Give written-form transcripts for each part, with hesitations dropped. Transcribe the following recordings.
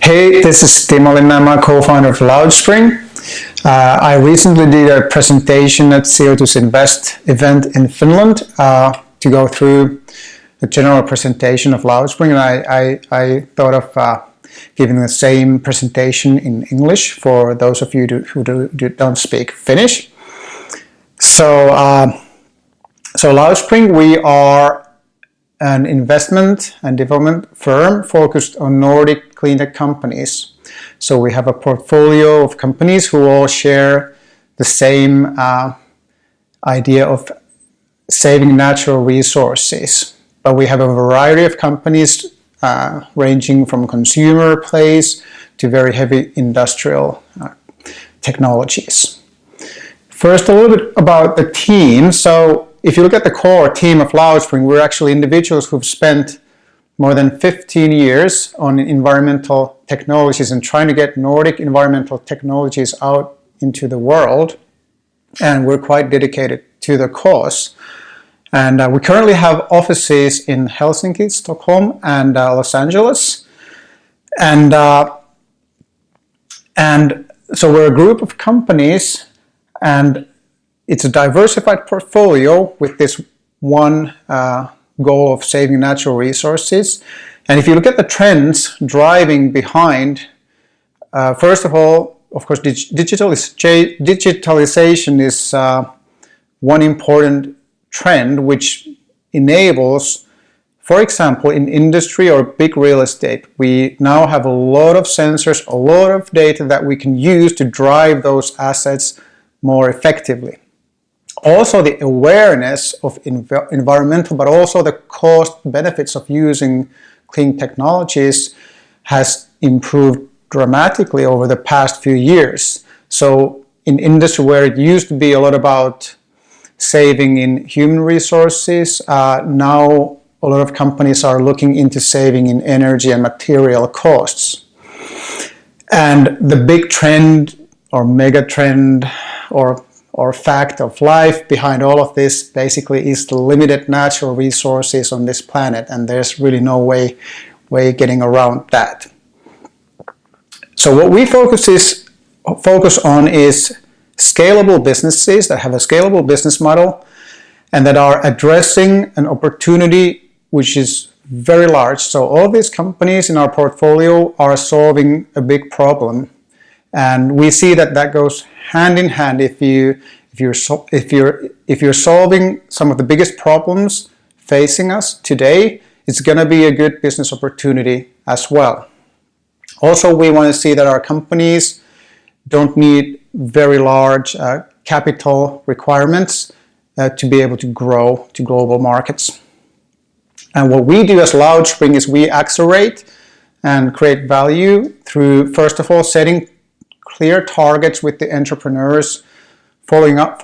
Hey, this is Timo Linnainmaa, co-founder of Loudspring. I recently did a presentation at Sijoitus Invest event in Finland to go through the general presentation of Loudspring, and I thought of giving the same presentation in English for those of you who don't speak Finnish. So Loudspring, we are an investment and development firm focused on Nordic cleantech companies. So we have a portfolio of companies who all share the same idea of saving natural resources. But we have a variety of companies ranging from consumer plays to very heavy industrial technologies. First, a little bit about the team. So if you look at the core team of Loudspring, we're actually individuals who've spent more than 15 years on environmental technologies and trying to get Nordic environmental technologies out into the world. And we're quite dedicated to the cause. And we currently have offices in Helsinki, Stockholm, and Los Angeles. And so we're a group of companies, and it's a diversified portfolio with this one goal of saving natural resources. And if you look at the trends driving behind, first of all, of course, digitalization is one important trend which enables, for example, in industry or big real estate, we now have a lot of sensors, a lot of data that we can use to drive those assets more effectively. Also, the awareness of environmental, but also the cost benefits of using clean technologies has improved dramatically over the past few years. So in industry where it used to be a lot about saving in human resources, now a lot of companies are looking into saving in energy and material costs. And the big trend or mega trend or fact of life behind all of this basically is the limited natural resources on this planet, and there's really no way getting around that. So what we focus on is scalable businesses that have a scalable business model and that are addressing an opportunity which is very large. So all these companies in our portfolio are solving a big problem. And we see that goes hand in hand. If you're solving some of the biggest problems facing us today, it's going to be a good business opportunity as well. Also, we want to see that our companies don't need very large capital requirements to be able to grow to global markets. And what we do as Loudspring is we accelerate and create value through, first of all, setting clear targets with the entrepreneurs, following up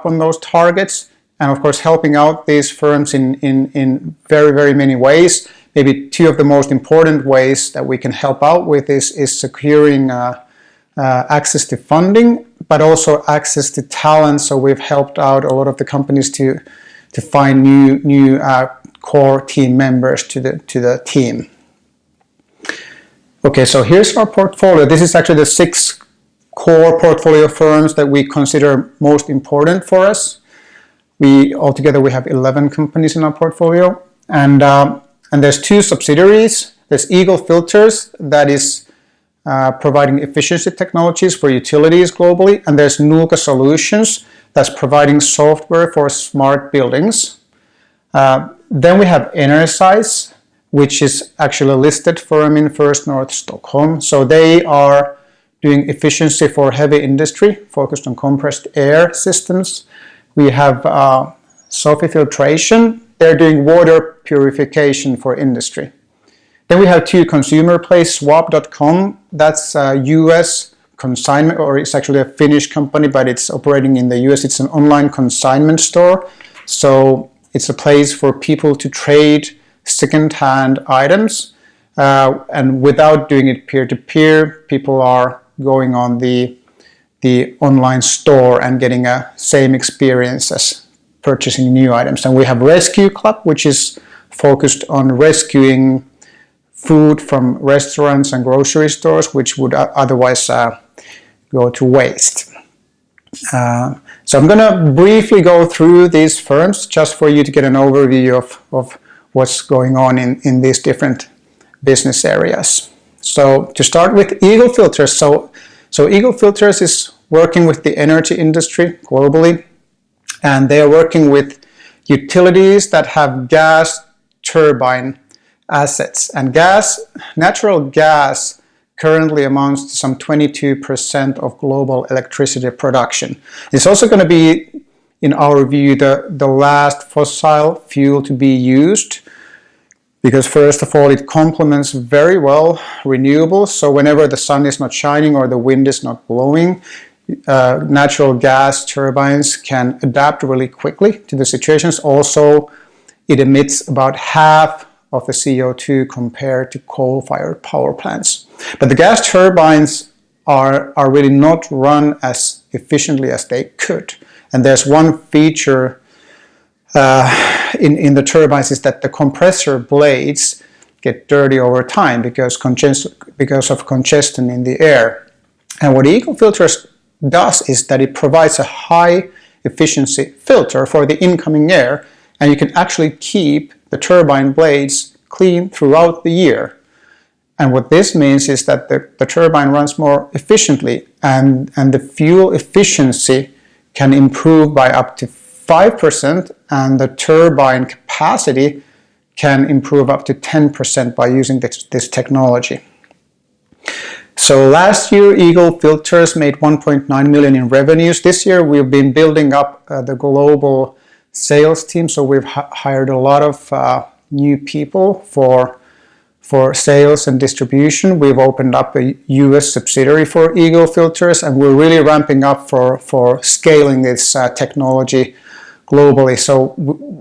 on those targets, and of course helping out these firms in very, very many ways. Maybe two of the most important ways that we can help out with is securing access to funding, but also access to talent. So we've helped out a lot of the companies to find new core team members to the team. Okay, so here's our portfolio. This is actually the 6 core portfolio firms that we consider most important for us. Altogether we have 11 companies in our portfolio, and there's 2 subsidiaries. There's Eagle Filters, that is providing efficiency technologies for utilities globally, and there's Nuuka Solutions, that's providing software for smart buildings. Then we have Energize, which is actually a listed firm in First North Stockholm. So they are doing efficiency for heavy industry, focused on compressed air systems. We have Sophie Filtration. They're doing water purification for industry. Then we have 2 consumer plays, Swap.com. That's a US consignment, or it's actually a Finnish company, but it's operating in the US. It's an online consignment store. So it's a place for people to trade second-hand items. And without doing it peer-to-peer, people are going on the online store and getting a same experience as purchasing new items. And we have Rescue Club, which is focused on rescuing food from restaurants and grocery stores, which would otherwise go to waste. So I'm going to briefly go through these firms just for you to get an overview of what's going on in these different business areas. So to start with Eagle Filters. So Eagle Filters is working with the energy industry globally, and they are working with utilities that have gas turbine assets. And natural gas currently amounts to some 22% of global electricity production. It's also going to be, in our view, the last fossil fuel to be used, because first of all, it complements very well renewables. So whenever the sun is not shining or the wind is not blowing, natural gas turbines can adapt really quickly to the situations. Also, it emits about half of the CO2 compared to coal-fired power plants. But the gas turbines are really not run as efficiently as they could. And there's one feature in the turbines is that the compressor blades get dirty over time because of congestion in the air. And what Eagle Filters does is that it provides a high efficiency filter for the incoming air, and you can actually keep the turbine blades clean throughout the year. And what this means is that the turbine runs more efficiently, and the fuel efficiency can improve by up to 5%, and the turbine capacity can improve up to 10% by using this technology. So last year, Eagle Filters made 1.9 million in revenues. This year, we've been building up the global sales team. So we've hired a lot of new people for sales and distribution. We've opened up a US subsidiary for Eagle Filters, and we're really ramping up for scaling this technology globally. So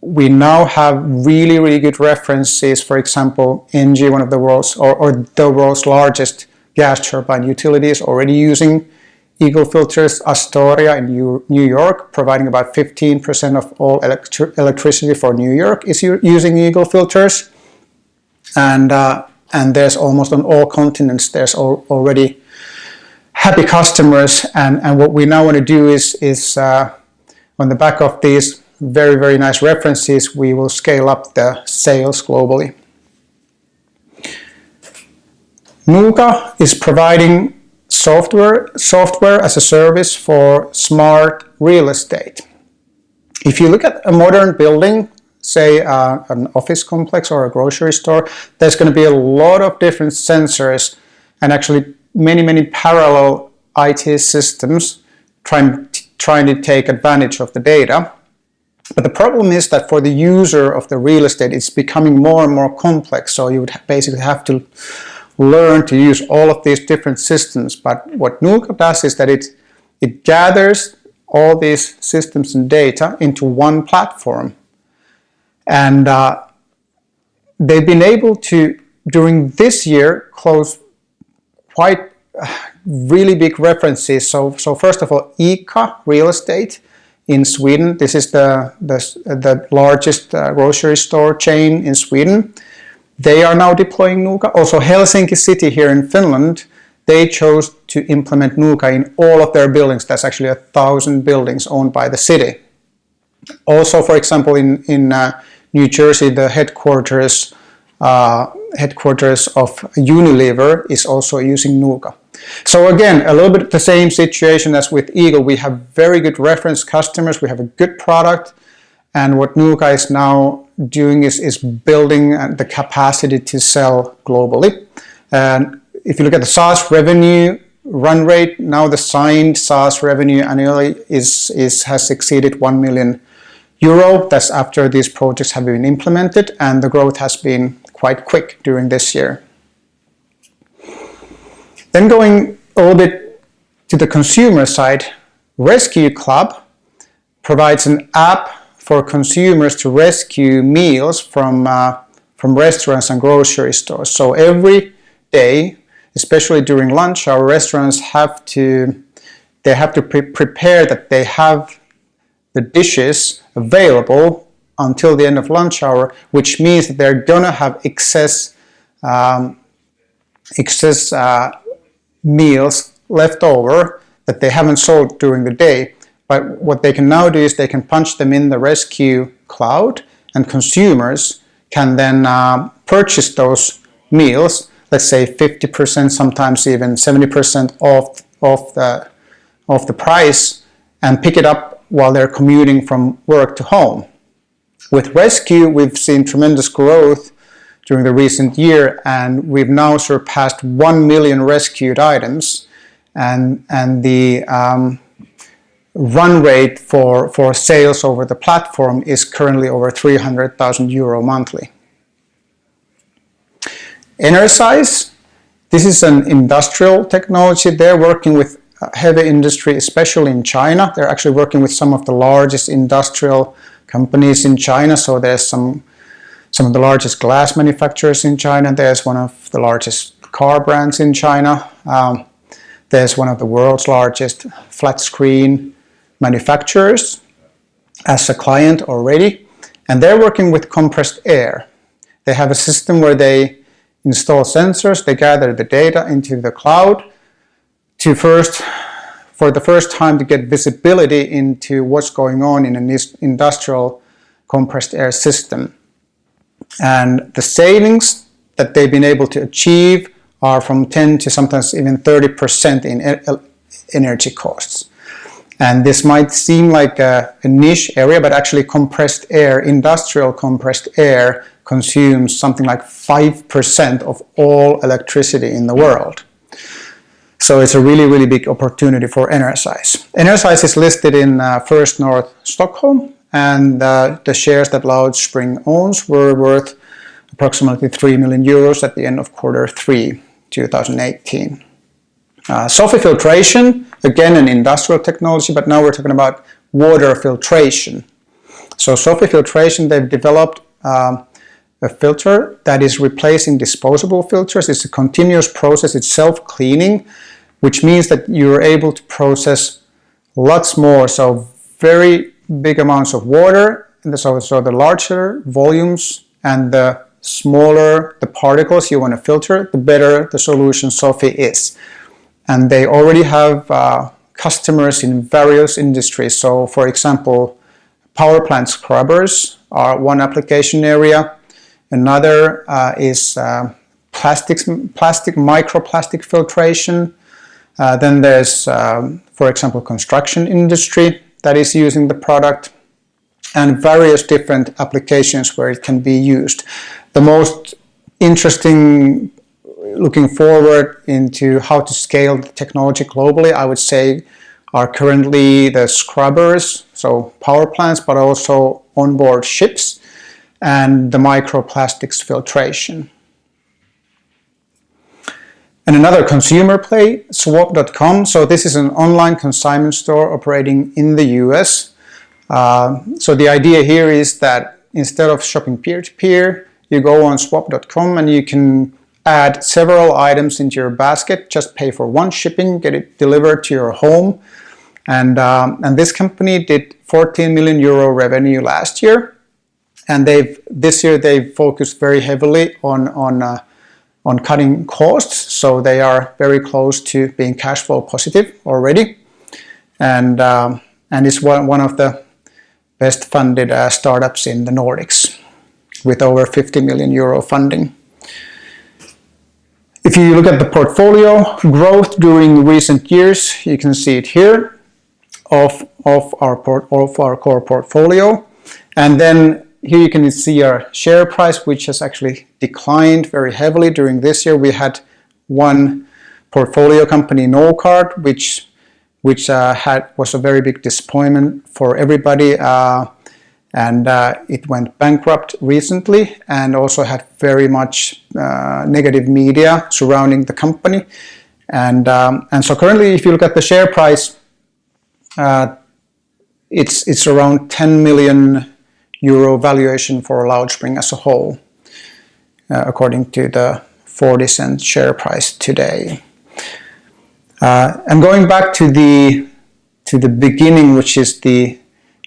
we now have really, really good references. For example, ENGIE, one of the world's or the world's largest gas turbine utilities, already using Eagle Filters. Astoria in New York, providing about 15% of all electricity for New York, is using Eagle Filters. And there's almost on all continents, there's already happy customers. And what we now want to do is on the back of these very, very nice references, we will scale up the sales globally. Nuuka is providing software as a service for smart real estate. If you look at a modern building, say an office complex or a grocery store, there's going to be a lot of different sensors and actually many parallel IT systems trying to take advantage of the data. But the problem is that for the user of the real estate, it's becoming more and more complex. So you would basically have to learn to use all of these different systems. But what Nuuka does is that it gathers all these systems and data into one platform. And they've been able to, during this year, close quite really big references. So first of all, ICA Real Estate in Sweden. This is the largest grocery store chain in Sweden. They are now deploying Nuuka. Also Helsinki City here in Finland, they chose to implement Nuuka in all of their buildings. That's actually 1,000 buildings owned by the city. Also, for example, in New Jersey, the headquarters of Unilever is also using Nuuka. So again, a little bit the same situation as with Eagle. We have very good reference customers. We have a good product. And what Nuuka is now doing is building the capacity to sell globally. And if you look at the SaaS revenue run rate, now the signed SaaS revenue annually has exceeded 1 million euro. That's after these projects have been implemented, and the growth has been quite quick during this year. Then going a little bit to the consumer side, Rescue Club provides an app for consumers to rescue meals from restaurants and grocery stores. So every day, especially during lunch hour, restaurants have to prepare that they have the dishes available until the end of lunch hour, which means that they're gonna have excess excess meals left over that they haven't sold during the day. But what they can now do is they can punch them in the rescue cloud, and consumers can then purchase those meals, let's say 50%, sometimes even 70% off the price, and pick it up while they're commuting from work to home. With rescue, we've seen tremendous growth during the recent year, and we've now surpassed 1 million rescued items, and the run rate for sales over the platform is currently over 300,000 euro monthly. Energize, this is an industrial technology. They're working with heavy industry, especially in China. They're actually working with some of the largest industrial companies in China. So there's some of the largest glass manufacturers in China. There's one of the largest car brands in China. There's one of the world's largest flat screen manufacturers as a client already. And they're working with compressed air. They have a system where they install sensors, they gather the data into the cloud for the first time to get visibility into what's going on in an industrial compressed air system. And the savings that they've been able to achieve are from 10 to sometimes even 30% in energy costs. And this might seem like a niche area, but actually compressed air, industrial compressed air, consumes something like 5% of all electricity in the world. So it's a really, really big opportunity for Energize. Energize is listed in First North Stockholm, and the shares that Loudspring owns were worth approximately 3 million euros at the end of Q3 2018. Sophie Filtration, again an industrial technology, but now we're talking about water filtration. So Sophie Filtration, they've developed a filter that is replacing disposable filters. It's a continuous process, it's self-cleaning, which means that you're able to process lots more, so very big amounts of water, and so the larger volumes and the smaller the particles you want to filter, the better the solution Sophie is. And they already have customers in various industries. So for example, power plant scrubbers are one application area. Another is microplastic filtration. Then there's, for example, construction industry that is using the product, and various different applications where it can be used. The most interesting, looking forward into how to scale the technology globally, I would say are currently the scrubbers, so power plants, but also onboard ships, and the microplastics filtration. And another consumer play, swap.com. So this is an online consignment store operating in the US. So the idea here is that instead of shopping peer-to-peer, you go on swap.com and you can add several items into your basket, just pay for one shipping, get it delivered to your home. And this company did 14 million euro revenue last year. And this year they've focused very heavily on cutting costs. So they are very close to being cash flow positive already. And it's one of the best funded startups in the Nordics with over 50 million euro funding. If you look at the portfolio growth during recent years, you can see it here of our core portfolio. And then here you can see our share price, which has actually declined very heavily during this year. We had one portfolio company, Nocard, which was a very big disappointment for everybody. And it went bankrupt recently and also had very much negative media surrounding the company. And so currently, if you look at the share price, it's around 10 million euro valuation for Loudspring as a whole, according to the 40-cent share price today. And going back to the beginning, which is the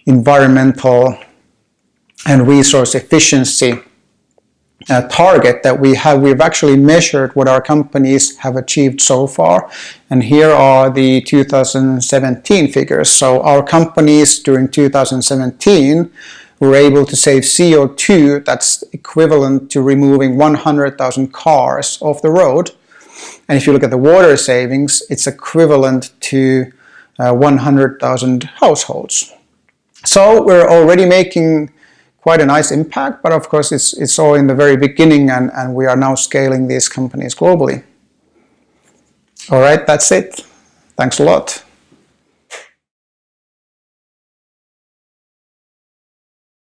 environmental and resource efficiency, target that we have. We've actually measured what our companies have achieved so far, and here are the 2017 figures. So our companies during 2017 were able to save CO2 that's equivalent to removing 100,000 cars off the road. And if you look at the water savings, it's equivalent to 100,000 households. So we're already making quite a nice impact, but of course it's all in the very beginning, and we are now scaling these companies globally. All right, that's it. Thanks a lot.